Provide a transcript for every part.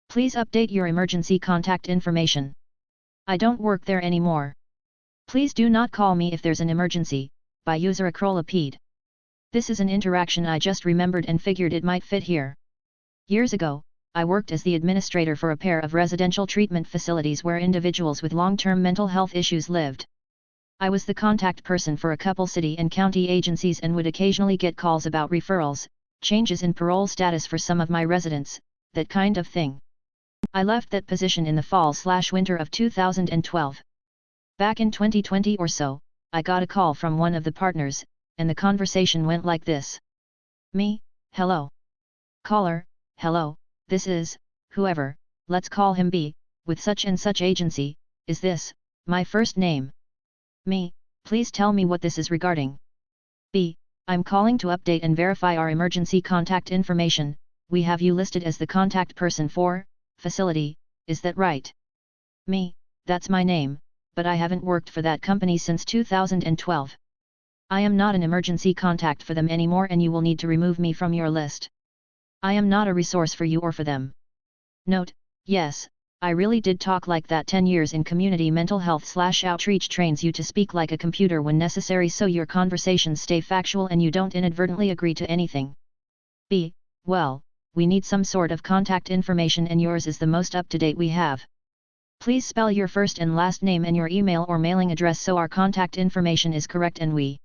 Please update your emergency contact information. I don't work there anymore. Please do not call me if there's an emergency, by user IDontWorkHereLady. This is an interaction I just remembered and figured it might fit here. Years ago, I worked as the administrator for a pair of residential treatment facilities where individuals with long-term mental health issues lived. I was the contact person for a couple city and county agencies and would occasionally get calls about referrals, changes in parole status for some of my residents, that kind of thing. I left that position in the fall/winter of 2012. Back in 2020 or so, I got a call from one of the partners, and the conversation went like this. Me, hello. Caller, hello, this is, whoever, let's call him B, with such and such agency, is this, my first name? Me, please tell me what this is regarding. B, I'm calling to update and verify our emergency contact information, we have you listed as the contact person for, facility, is that right? Me, that's my name, but I haven't worked for that company since 2012. I am not an emergency contact for them anymore and you will need to remove me from your list. I am not a resource for you or for them. Note, yes, I really did talk like that. 10 years in community mental health/outreach trains you to speak like a computer when necessary so your conversations stay factual and you don't inadvertently agree to anything. B, well, we need some sort of contact information and yours is the most up-to-date we have. Please spell your first and last name and your email or mailing address so our contact information is correct and we.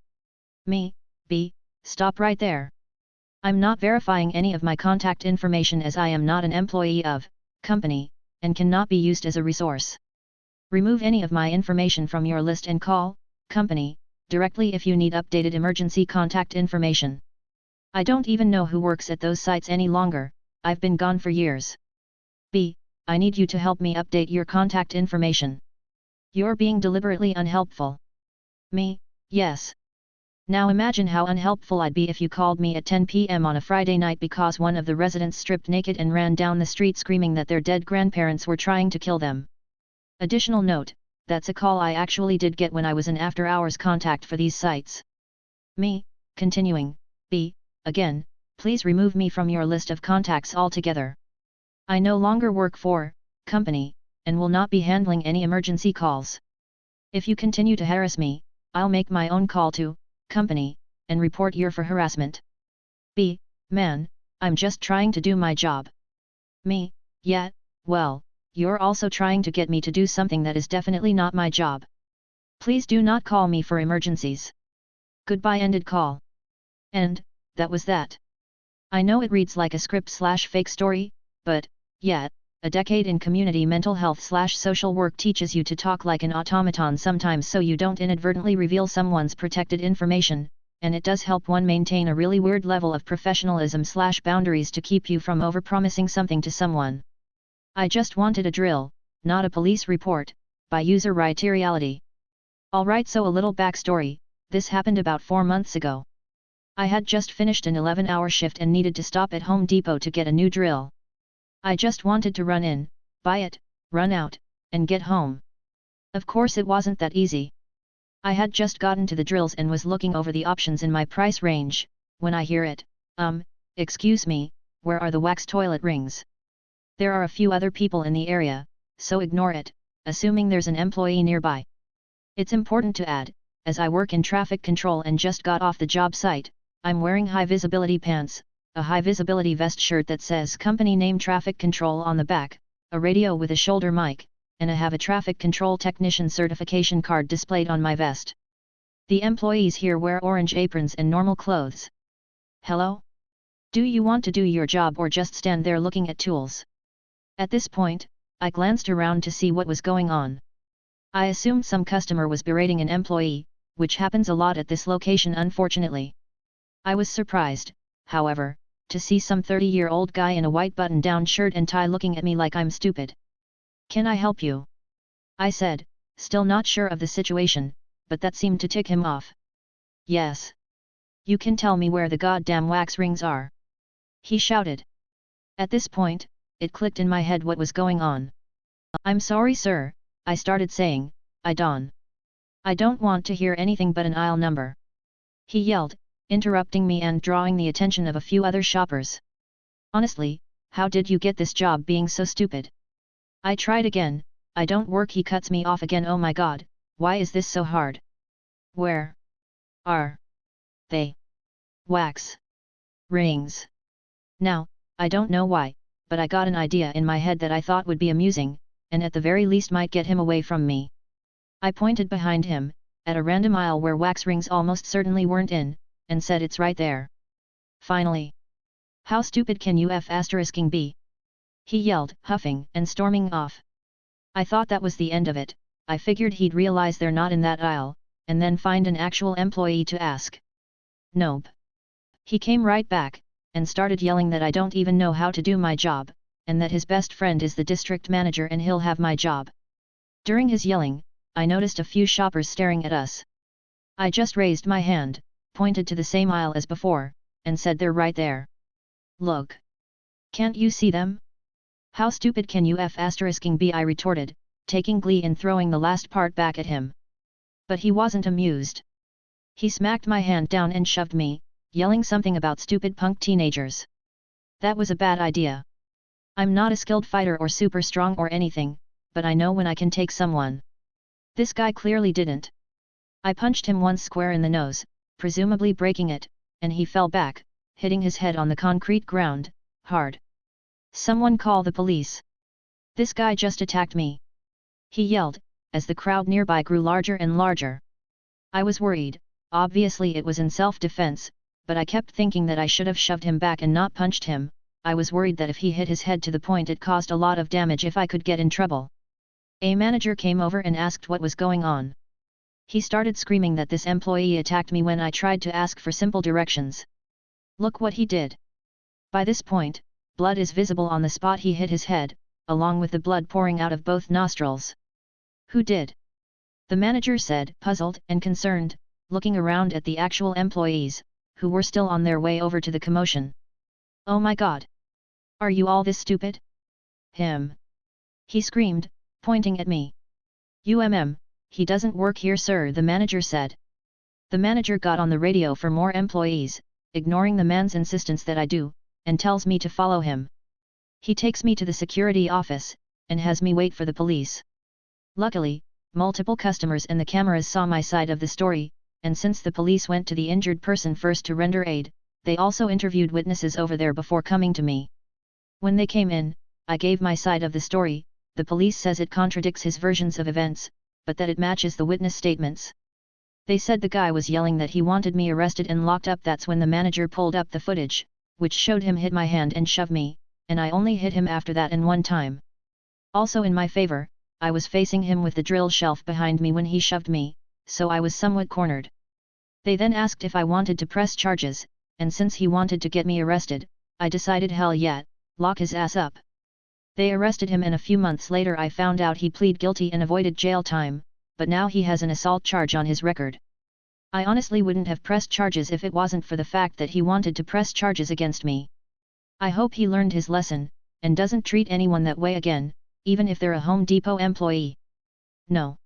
Me, B, stop right there. I'm not verifying any of my contact information as I am not an employee of, company, and cannot be used as a resource. Remove any of my information from your list and call, company, directly if you need updated emergency contact information. I don't even know who works at those sites any longer, I've been gone for years. B, I need you to help me update your contact information. You're being deliberately unhelpful. Me, yes. Now imagine how unhelpful I'd be if you called me at 10 p.m. on a Friday night because one of the residents stripped naked and ran down the street screaming that their dead grandparents were trying to kill them. Additional note, that's a call I actually did get when I was an after-hours contact for these sites. Me, continuing, B, again, please remove me from your list of contacts altogether. I no longer work for, company, and will not be handling any emergency calls. If you continue to harass me, I'll make my own call to, company, and report you for harassment. B, man, I'm just trying to do my job. Me, yeah, well, you're also trying to get me to do something that is definitely not my job. Please do not call me for emergencies. Goodbye. Ended call. And, that was that. I know it reads like a script/fake story, but, yeah, a decade in community mental health/social work teaches you to talk like an automaton sometimes so you don't inadvertently reveal someone's protected information, and it does help one maintain a really weird level of professionalism/boundaries to keep you from overpromising something to someone. I just wanted a drill, not a police report, by user IDontWorkHereLady. Alright, so a little backstory, this happened about 4 months ago. I had just finished an 11-hour shift and needed to stop at Home Depot to get a new drill. I just wanted to run in, buy it, run out, and get home. Of course it wasn't that easy. I had just gotten to the drills and was looking over the options in my price range, when I hear it, excuse me, where are the wax toilet rings? There are a few other people in the area, so ignore it, assuming there's an employee nearby. It's important to add, as I work in traffic control and just got off the job site, I'm wearing high visibility pants, a high-visibility vest shirt that says company name Traffic Control on the back, a radio with a shoulder mic, and I have a traffic control technician certification card displayed on my vest. The employees here wear orange aprons and normal clothes. Hello? Do you want to do your job or just stand there looking at tools? At this point, I glanced around to see what was going on. I assumed some customer was berating an employee, which happens a lot at this location unfortunately. I was surprised, however, to see some 30-year-old guy in a white button-down shirt and tie looking at me like I'm stupid. Can I help you? I said, still not sure of the situation, but that seemed to tick him off. Yes. You can tell me where the goddamn wax rings are. He shouted. At this point, it clicked in my head what was going on. I'm sorry sir, I started saying, I don't want to hear anything but an aisle number. He yelled, interrupting me and drawing the attention of a few other shoppers. Honestly, how did you get this job being so stupid? I tried again, I don't work. He cuts me off again. Oh my god, why is this so hard? Where are they? Wax rings. Now, I don't know why, but I got an idea in my head that I thought would be amusing, and at the very least might get him away from me. I pointed behind him, at a random aisle where wax rings almost certainly weren't in, and said, it's right there. Finally. How stupid can you f***ing be? He yelled, huffing and storming off. I thought that was the end of it. I figured he'd realize they're not in that aisle, and then find an actual employee to ask. Nope. He came right back, and started yelling that I don't even know how to do my job, and that his best friend is the district manager and he'll have my job. During his yelling, I noticed a few shoppers staring at us. I just raised my hand, pointed to the same aisle as before, and said, they're right there. Look. Can't you see them? How stupid can you f***ing be? I retorted, taking glee in throwing the last part back at him. But he wasn't amused. He smacked my hand down and shoved me, yelling something about stupid punk teenagers. That was a bad idea. I'm not a skilled fighter or super strong or anything, but I know when I can take someone. This guy clearly didn't. I punched him once square in the nose, presumably breaking it, and he fell back, hitting his head on the concrete ground, hard. Someone call the police. This guy just attacked me. He yelled, as the crowd nearby grew larger and larger. I was worried, obviously it was in self-defense, but I kept thinking that I should have shoved him back and not punched him. I was worried that if he hit his head to the point it caused a lot of damage, if I could get in trouble. A manager came over and asked what was going on. He started screaming that this employee attacked me when I tried to ask for simple directions. Look what he did. By this point, blood is visible on the spot he hit his head, along with the blood pouring out of both nostrils. Who did? The manager said, puzzled and concerned, looking around at the actual employees, who were still on their way over to the commotion. Oh my god! Are you all this stupid? Him! He screamed, pointing at me. He doesn't work here, sir, the manager said. The manager got on the radio for more employees, ignoring the man's insistence that I do, and tells me to follow him. He takes me to the security office, and has me wait for the police. Luckily, multiple customers and the cameras saw my side of the story, and since the police went to the injured person first to render aid, they also interviewed witnesses over there before coming to me. When they came in, I gave my side of the story. The police says it contradicts his versions of events, but that it matches the witness statements. They said the guy was yelling that he wanted me arrested and locked up. That's when the manager pulled up the footage, which showed him hit my hand and shove me, and I only hit him after that and one time. Also in my favor, I was facing him with the drill shelf behind me when he shoved me, so I was somewhat cornered. They then asked if I wanted to press charges, and since he wanted to get me arrested, I decided hell yeah, lock his ass up. They arrested him and a few months later I found out he pleaded guilty and avoided jail time, but now he has an assault charge on his record. I honestly wouldn't have pressed charges if it wasn't for the fact that he wanted to press charges against me. I hope he learned his lesson, and doesn't treat anyone that way again, even if they're a Home Depot employee. No.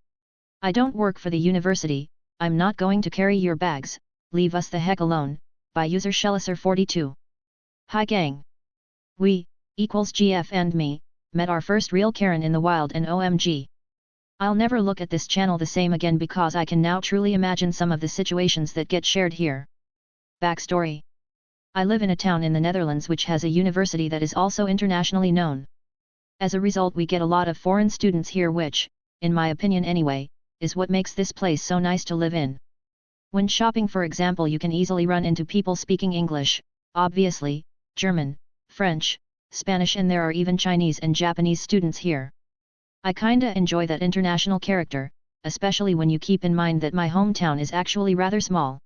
I don't work for the university, I'm not going to carry your bags, leave us the heck alone, by user Shelliser42. Hi gang. We, equals GF and me, met our first real Karen in the wild and OMG. I'll never look at this channel the same again because I can now truly imagine some of the situations that get shared here. Backstory. I live in a town in the Netherlands which has a university that is also internationally known. As a result we get a lot of foreign students here which, in my opinion anyway, is what makes this place so nice to live in. When shopping for example you can easily run into people speaking English, obviously, German, French, Spanish, and there are even Chinese and Japanese students here. I kinda enjoy that international character, especially when you keep in mind that my hometown is actually rather small.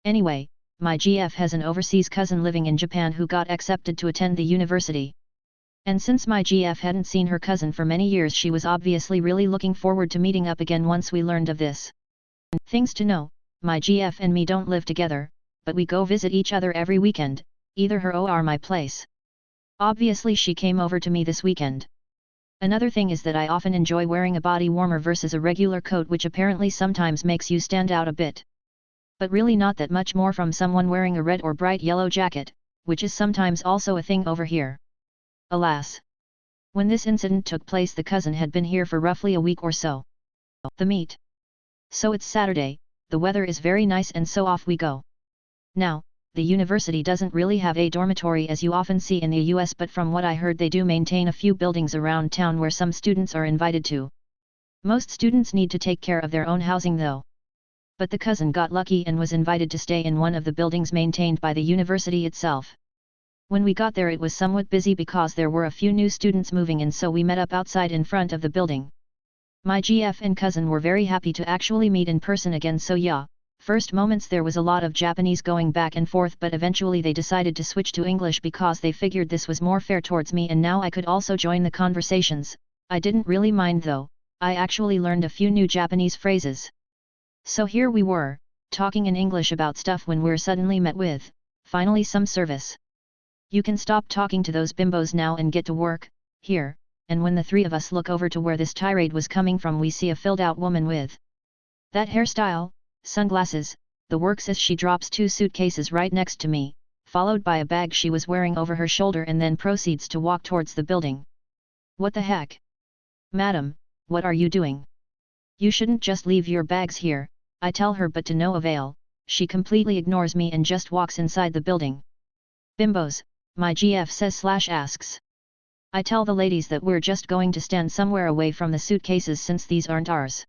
Anyway, my GF has an overseas cousin living in Japan who got accepted to attend the university. And since my GF hadn't seen her cousin for many years she was obviously really looking forward to meeting up again once we learned of this. Things to know, my GF and me don't live together, but we go visit each other every weekend, either her or my place. Obviously she came over to me this weekend. Another thing is that I often enjoy wearing a body warmer versus a regular coat, which apparently sometimes makes you stand out a bit. But really not that much more from someone wearing a red or bright yellow jacket, which is sometimes also a thing over here. Alas! When this incident took place, the cousin had been here for roughly a week or so. The meet. So it's Saturday, the weather is very nice, and so off we go. Now, the university doesn't really have a dormitory as you often see in the US, but from what I heard they do maintain a few buildings around town where some students are invited to. Most students need to take care of their own housing though. But the cousin got lucky and was invited to stay in one of the buildings maintained by the university itself. When we got there it was somewhat busy because there were a few new students moving in, so we met up outside in front of the building. My GF and cousin were very happy to actually meet in person again, so yeah. First moments there was a lot of Japanese going back and forth, but eventually they decided to switch to English because they figured this was more fair towards me and now I could also join the conversations. I didn't really mind though, I actually learned a few new Japanese phrases. So here we were, talking in English about stuff when we're suddenly met with, finally some service. You can stop talking to those bimbos now and get to work, here, and when the three of us look over to where this tirade was coming from we see a filled-out woman with that hairstyle, sunglasses, the works as she drops 2 suitcases right next to me, followed by a bag she was wearing over her shoulder, and then proceeds to walk towards the building. What the heck? Madam, what are you doing? You shouldn't just leave your bags here, I tell her, but to no avail, she completely ignores me and just walks inside the building. Bimbos, my GF says/asks. I tell the ladies that we're just going to stand somewhere away from the suitcases since these aren't ours.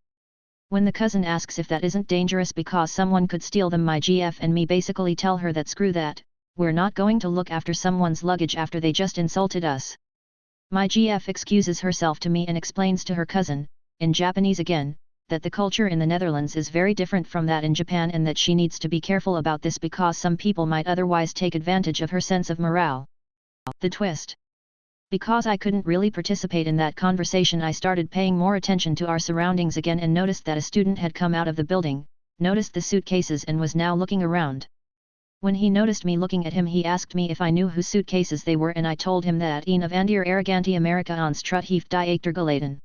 When the cousin asks if that isn't dangerous because someone could steal them, my GF and me basically tell her that screw that, we're not going to look after someone's luggage after they just insulted us. My GF excuses herself to me and explains to her cousin, in Japanese again, that the culture in the Netherlands is very different from that in Japan and that she needs to be careful about this because some people might otherwise take advantage of her sense of morale. The twist. Because I couldn't really participate in that conversation, I started paying more attention to our surroundings again and noticed that a student had come out of the building, noticed the suitcases and was now looking around. When he noticed me looking at him he asked me if I knew whose suitcases they were, and I told him that een of Andier Arrogantie America ons trut heeft die achtergelaten.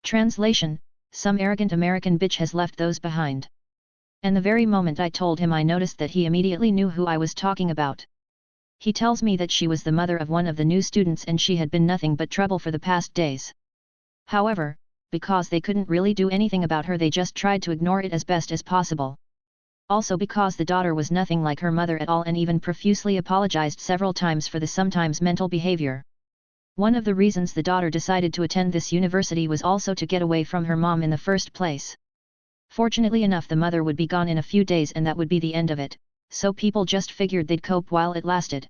Translation: some arrogant American bitch has left those behind. And the very moment I told him I noticed that he immediately knew who I was talking about. He tells me that she was the mother of one of the new students and she had been nothing but trouble for the past days. However, because they couldn't really do anything about her, they just tried to ignore it as best as possible. Also because the daughter was nothing like her mother at all and even profusely apologized several times for the sometimes mental behavior. One of the reasons the daughter decided to attend this university was also to get away from her mom in the first place. Fortunately enough, the mother would be gone in a few days and that would be the end of it, so people just figured they'd cope while it lasted.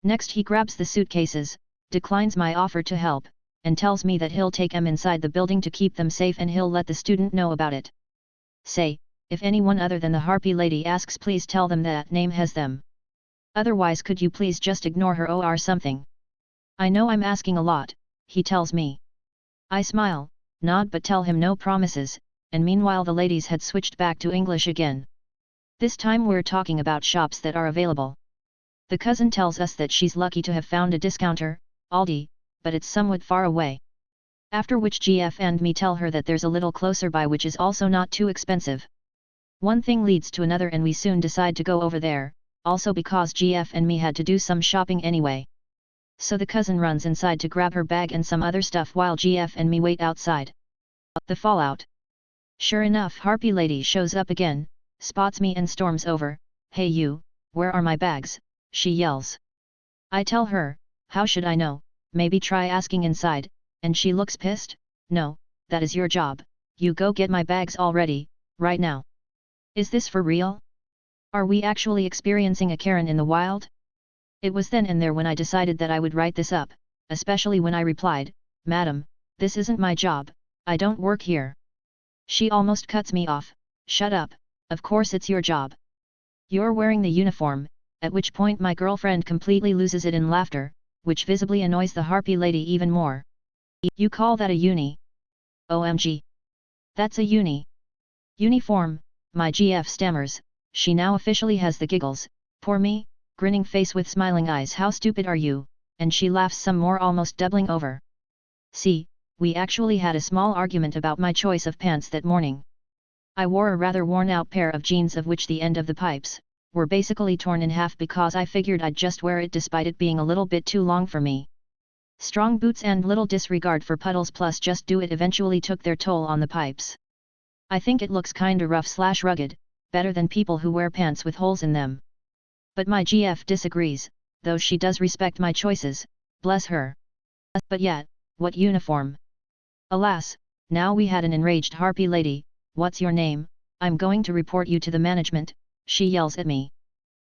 Next he grabs the suitcases, declines my offer to help, and tells me that he'll take them inside the building to keep them safe and he'll let the student know about it. Say, if anyone other than the harpy lady asks, please tell them that name has them. Otherwise could you please just ignore her or something? I know I'm asking a lot, he tells me. I smile, nod but tell him no promises, and meanwhile the ladies had switched back to English again. This time we're talking about shops that are available. The cousin tells us that she's lucky to have found a discounter, Aldi, but it's somewhat far away. After which GF and me tell her that there's a little closer by which is also not too expensive. One thing leads to another and we soon decide to go over there, also because GF and me had to do some shopping anyway. So the cousin runs inside to grab her bag and some other stuff while GF and me wait outside. The fallout. Sure enough, harpy lady shows up again, spots me and storms over. Hey you, where are my bags? She yells. I tell her, how should I know, maybe try asking inside, and she looks pissed. No, that is your job, you go get my bags already, right now. Is this for real? Are we actually experiencing a Karen in the wild? It was then and there when I decided that I would write this up, especially when I replied, Madam, this isn't my job, I don't work here. She almost cuts me off. Shut up, of course it's your job. You're wearing the uniform, at which point my girlfriend completely loses it in laughter, which visibly annoys the harpy lady even more. You call that a uni? OMG. That's a uni. Uniform, my GF stammers, she now officially has the giggles, poor me, grinning face with smiling eyes, how stupid are you, and she laughs some more, almost doubling over. See, we actually had a small argument about my choice of pants that morning. I wore a rather worn out pair of jeans of which the end of the pipes were basically torn in half because I figured I'd just wear it despite it being a little bit too long for me. Strong boots and little disregard for puddles plus just do it eventually took their toll on the pipes. I think it looks kinda rough/rugged, better than people who wear pants with holes in them. But my GF disagrees, though she does respect my choices, bless her. But yet, what uniform? Alas, now we had an enraged harpy lady. What's your name? I'm going to report you to the management, she yells at me.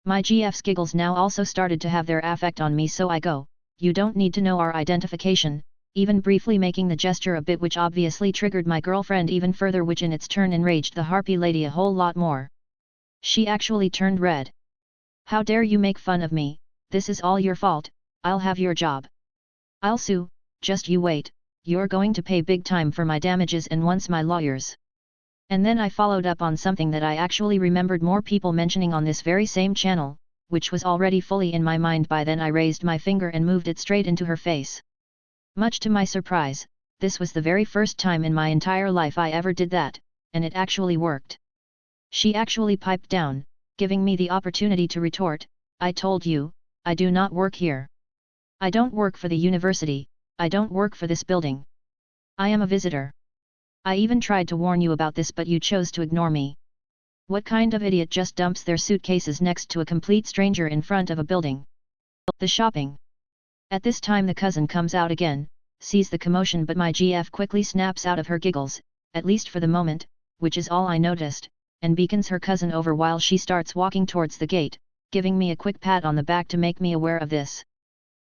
My GF's giggles now also started to have their effect on me, so I go, you don't need to know our identification, even briefly making the gesture a bit, which obviously triggered my girlfriend even further, which in its turn enraged the harpy lady a whole lot more. She actually turned red. How dare you make fun of me, this is all your fault, I'll have your job. I'll sue, just you wait, you're going to pay big time for my damages and once my lawyers. And then I followed up on something that I actually remembered more people mentioning on this very same channel, which was already fully in my mind by then. I raised my finger and moved it straight into her face. Much to my surprise, this was the very first time in my entire life I ever did that, and it actually worked. She actually piped down, giving me the opportunity to retort, I told you, I do not work here. I don't work for the university, I don't work for this building. I am a visitor. I even tried to warn you about this, but you chose to ignore me. What kind of idiot just dumps their suitcases next to a complete stranger in front of a building? The shopping. At this time the cousin comes out again, sees the commotion, but my GF quickly snaps out of her giggles, at least for the moment, which is all I noticed, and beacons her cousin over while she starts walking towards the gate, giving me a quick pat on the back to make me aware of this.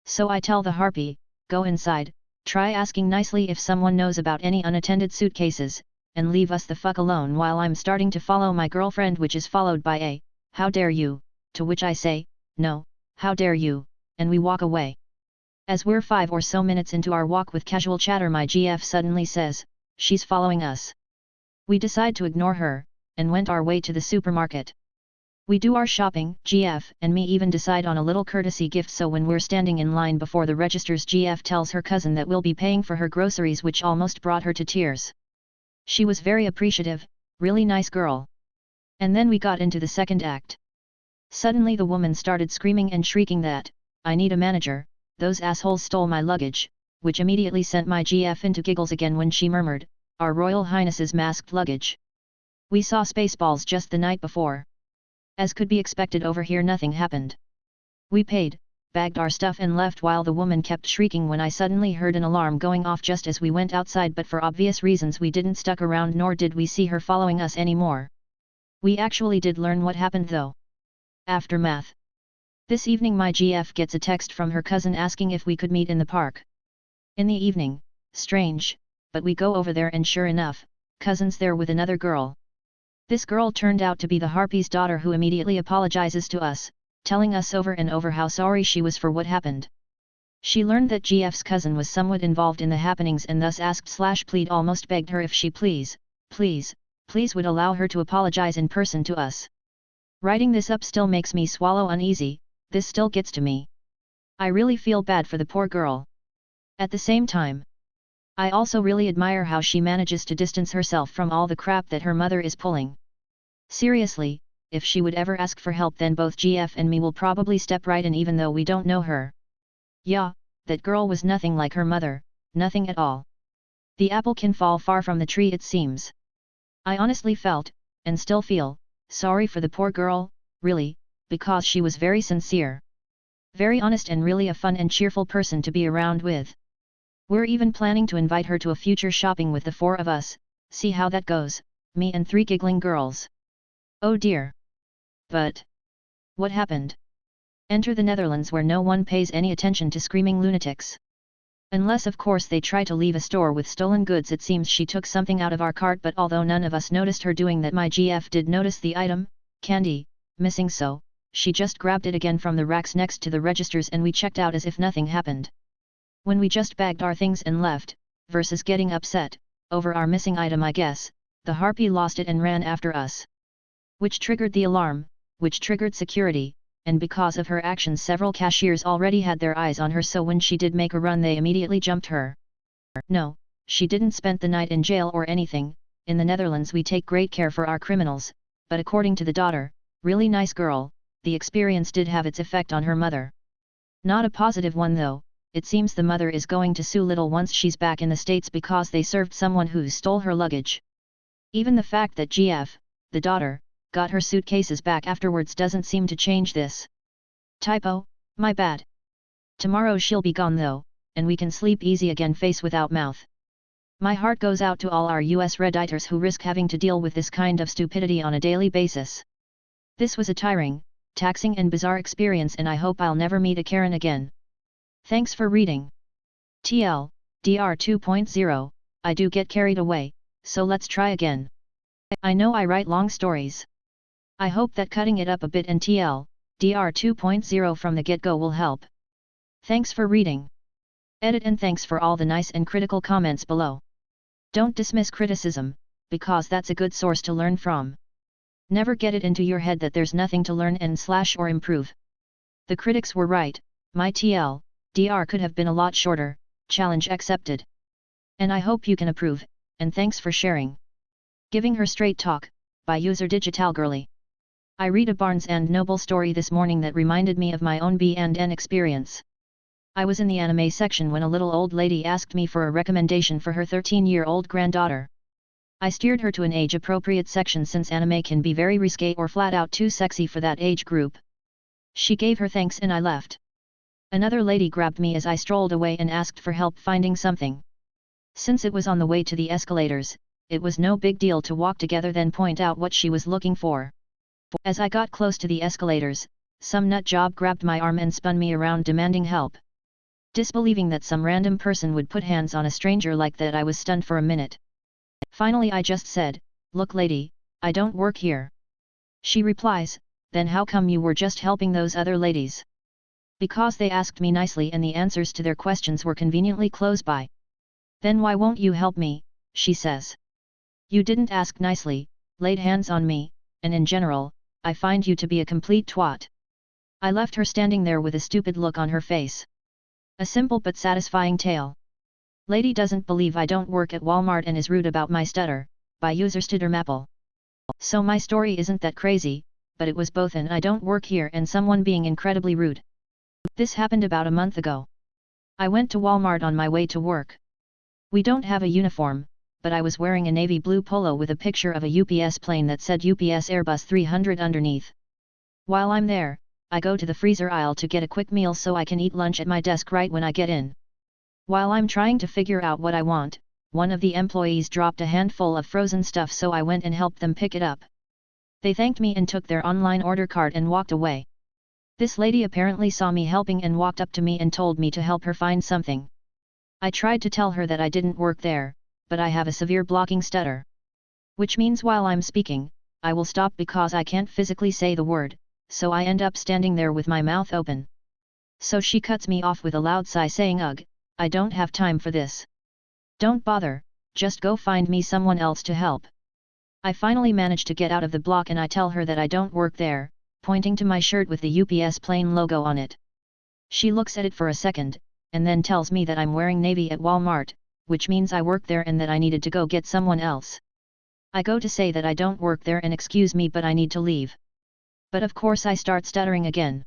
So I tell the harpy, go inside, try asking nicely if someone knows about any unattended suitcases, and leave us the fuck alone, while I'm starting to follow my girlfriend, which is followed by a, how dare you, to which I say, no, how dare you, and we walk away. As we're 5 or so minutes into our walk with casual chatter, my GF suddenly says, she's following us. We decide to ignore her, and went our way to the supermarket. We do our shopping, GF and me even decide on a little courtesy gift, so when we're standing in line before the registers, GF tells her cousin that we'll be paying for her groceries, which almost brought her to tears. She was very appreciative, really nice girl. And then we got into the second act. Suddenly the woman started screaming and shrieking that, I need a manager, those assholes stole my luggage, which immediately sent my GF into giggles again when she murmured, Our Royal Highness's masked luggage. We saw Spaceballs just the night before. As could be expected, over here nothing happened. We paid, bagged our stuff and left while the woman kept shrieking, when I suddenly heard an alarm going off just as we went outside, but for obvious reasons we didn't stuck around, nor did we see her following us anymore. We actually did learn what happened though. Aftermath. This evening my GF gets a text from her cousin asking if we could meet in the park. In the evening, strange, but we go over there and sure enough, cousin's there with another girl. This girl turned out to be the harpy's daughter, who immediately apologizes to us, telling us over and over how sorry she was for what happened. She learned that GF's cousin was somewhat involved in the happenings and thus asked/plead, almost begged her if she please would allow her to apologize in person to us. Writing this up still makes me swallow uneasy, this still gets to me. I really feel bad for the poor girl. At the same time, I also really admire how she manages to distance herself from all the crap that her mother is pulling. Seriously, if she would ever ask for help, then both GF and me will probably step right in, even though we don't know her. Yeah, that girl was nothing like her mother, nothing at all. The apple can fall far from the tree, it seems. I honestly felt, and still feel, sorry for the poor girl, really, because she was very sincere. Very honest and really a fun and cheerful person to be around with. We're even planning to invite her to a future shopping with the 4 of us, see how that goes, me and 3 giggling girls. Oh dear. But what happened? Enter the Netherlands, where no one pays any attention to screaming lunatics. Unless of course they try to leave a store with stolen goods. It seems she took something out of our cart, but although none of us noticed her doing that, my GF did notice the item, candy, missing, so she just grabbed it again from the racks next to the registers and we checked out as if nothing happened. When we just bagged our things and left, versus getting upset over our missing item, I guess, the harpy lost it and ran after us. Which triggered the alarm, which triggered security, and because of her actions several cashiers already had their eyes on her, so when she did make a run they immediately jumped her. No, she didn't spend the night in jail or anything. In the Netherlands we take great care for our criminals, but according to the daughter, really nice girl, the experience did have its effect on her mother. Not a positive one though, it seems the mother is going to sue Little once she's back in the States because they served someone who stole her luggage. Even the fact that GF, the daughter, got her suitcases back afterwards doesn't seem to change this. Typo, my bad. Tomorrow she'll be gone though, and we can sleep easy again face without mouth. My heart goes out to all our US Redditors who risk having to deal with this kind of stupidity on a daily basis. This was a tiring, taxing and bizarre experience and I hope I'll never meet a Karen again. Thanks for reading. TL, DR 2.0, I do get carried away, so let's try again. I know I write long stories. I hope that cutting it up a bit in TL, DR 2.0 from the get-go will help. Thanks for reading. Edit and thanks for all the nice and critical comments below. Don't dismiss criticism, because that's a good source to learn from. Never get it into your head that there's nothing to learn and/or improve. The critics were right, my TL, DR could have been a lot shorter, challenge accepted. And I hope you can approve, and thanks for sharing. Giving Her Straight Talk, by user digitalgirly. I read a Barnes & Noble story this morning that reminded me of my own B&N experience. I was in the anime section when a little old lady asked me for a recommendation for her 13-year-old granddaughter. I steered her to an age-appropriate section since anime can be very risque or flat-out too sexy for that age group. She gave her thanks and I left. Another lady grabbed me as I strolled away and asked for help finding something. Since it was on the way to the escalators, it was no big deal to walk together then point out what she was looking for. As I got close to the escalators, some nut job grabbed my arm and spun me around demanding help. Disbelieving that some random person would put hands on a stranger like that, I was stunned for a minute. Finally I just said, "Look lady, I don't work here." She replies, "Then how come you were just helping those other ladies?" "Because they asked me nicely and the answers to their questions were conveniently close by." "Then why won't you help me?" she says. "You didn't ask nicely, laid hands on me, and in general, I find you to be a complete twat." I left her standing there with a stupid look on her face. A simple but satisfying tale. Lady doesn't believe I don't work at Walmart and is rude about my stutter, by user Stuttermaple. So my story isn't that crazy, but it was both an I don't work here and someone being incredibly rude. This happened about a month ago. I went to Walmart on my way to work. We don't have a uniform, but I was wearing a navy blue polo with a picture of a UPS plane that said UPS Airbus 300 underneath. While I'm there, I go to the freezer aisle to get a quick meal so I can eat lunch at my desk right when I get in. While I'm trying to figure out what I want, one of the employees dropped a handful of frozen stuff, so I went and helped them pick it up. They thanked me and took their online order card and walked away. This lady apparently saw me helping and walked up to me and told me to help her find something. I tried to tell her that I didn't work there, but I have a severe blocking stutter. Which means while I'm speaking, I will stop because I can't physically say the word, so I end up standing there with my mouth open. So she cuts me off with a loud sigh saying, "Ugh, I don't have time for this. Don't bother, just go find me someone else to help." I finally manage to get out of the block and I tell her that I don't work there, pointing to my shirt with the UPS plane logo on it. She looks at it for a second, and then tells me that I'm wearing navy at Walmart, which means I work there and that I needed to go get someone else. I go to say that I don't work there and excuse me but I need to leave. But of course I start stuttering again.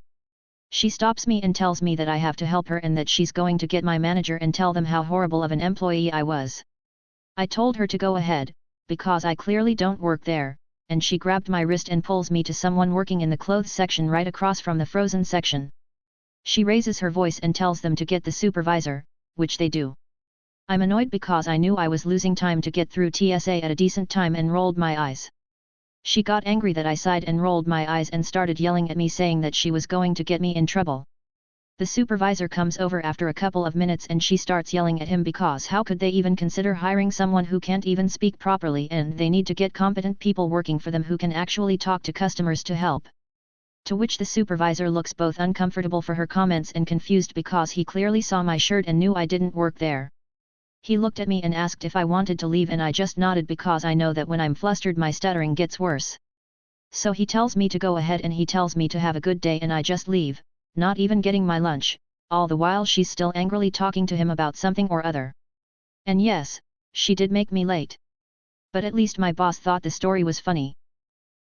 She stops me and tells me that I have to help her and that she's going to get my manager and tell them how horrible of an employee I was. I told her to go ahead, because I clearly don't work there, and she grabbed my wrist and pulls me to someone working in the clothes section right across from the frozen section. She raises her voice and tells them to get the supervisor, which they do. I'm annoyed because I knew I was losing time to get through TSA at a decent time and rolled my eyes. She got angry that I sighed and rolled my eyes and started yelling at me saying that she was going to get me in trouble. The supervisor comes over after a couple of minutes and she starts yelling at him because how could they even consider hiring someone who can't even speak properly, and they need to get competent people working for them who can actually talk to customers to help. To which the supervisor looks both uncomfortable for her comments and confused because he clearly saw my shirt and knew I didn't work there. He looked at me and asked if I wanted to leave and I just nodded because I know that when I'm flustered my stuttering gets worse. So he tells me to go ahead and he tells me to have a good day and I just leave, not even getting my lunch, all the while she's still angrily talking to him about something or other. And yes, she did make me late. But at least my boss thought the story was funny.